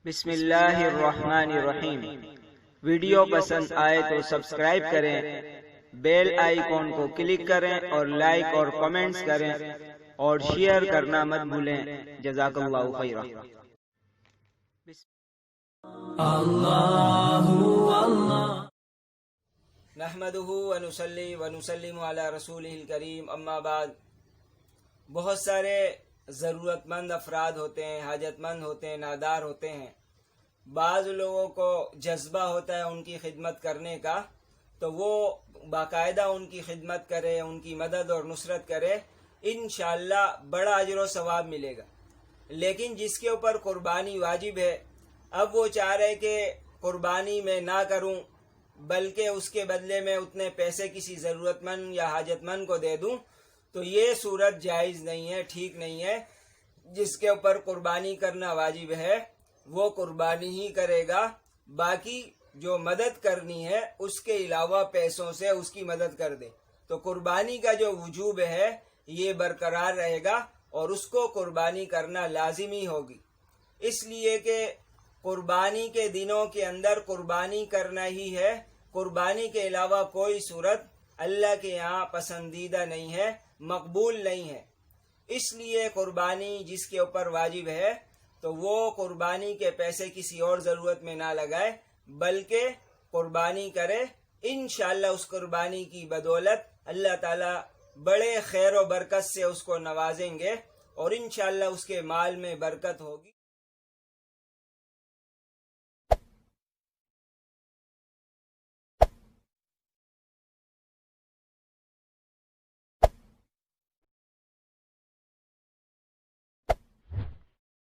بسم اللہ الرحمن الرحیم۔ ویڈیو پسند آئے تو سبسکرائب کریں، بیل آئیکن کو کلک کریں اور لائک اور کمنٹس کریں اور شیئر کرنا مت بھولیں۔ جزاک اللہ خیرا۔ نحمدہ ونصلی ونسلم علی رسولہ الکریم، اما بعد۔ بہت سارے ضرورت مند افراد ہوتے ہیں، حاجت مند ہوتے ہیں، نادار ہوتے ہیں۔ بعض لوگوں کو جذبہ ہوتا ہے ان کی خدمت کرنے کا، تو وہ باقاعدہ ان کی خدمت کرے، ان کی مدد اور نصرت کرے، انشاءاللہ بڑا اجر و ثواب ملے گا۔ لیکن جس کے اوپر قربانی واجب ہے، اب وہ چاہ رہے کہ قربانی میں نہ کروں بلکہ اس کے بدلے میں اتنے پیسے کسی ضرورت مند یا حاجت مند کو دے دوں، تو یہ صورت جائز نہیں ہے، ٹھیک نہیں ہے۔ جس کے اوپر قربانی کرنا واجب ہے وہ قربانی ہی کرے گا، باقی جو مدد کرنی ہے اس کے علاوہ پیسوں سے اس کی مدد کر دے، تو قربانی کا جو وجوب ہے یہ برقرار رہے گا اور اس کو قربانی کرنا لازمی ہوگی۔ اس لیے کہ قربانی کے دنوں کے اندر قربانی کرنا ہی ہے، قربانی کے علاوہ کوئی صورت اللہ کے یہاں پسندیدہ نہیں ہے، مقبول نہیں ہے۔ اس لیے قربانی جس کے اوپر واجب ہے تو وہ قربانی کے پیسے کسی اور ضرورت میں نہ لگائے بلکہ قربانی کرے۔ انشاءاللہ اس قربانی کی بدولت اللہ تعالی بڑے خیر و برکت سے اس کو نوازیں گے اور انشاءاللہ اس کے مال میں برکت ہوگی۔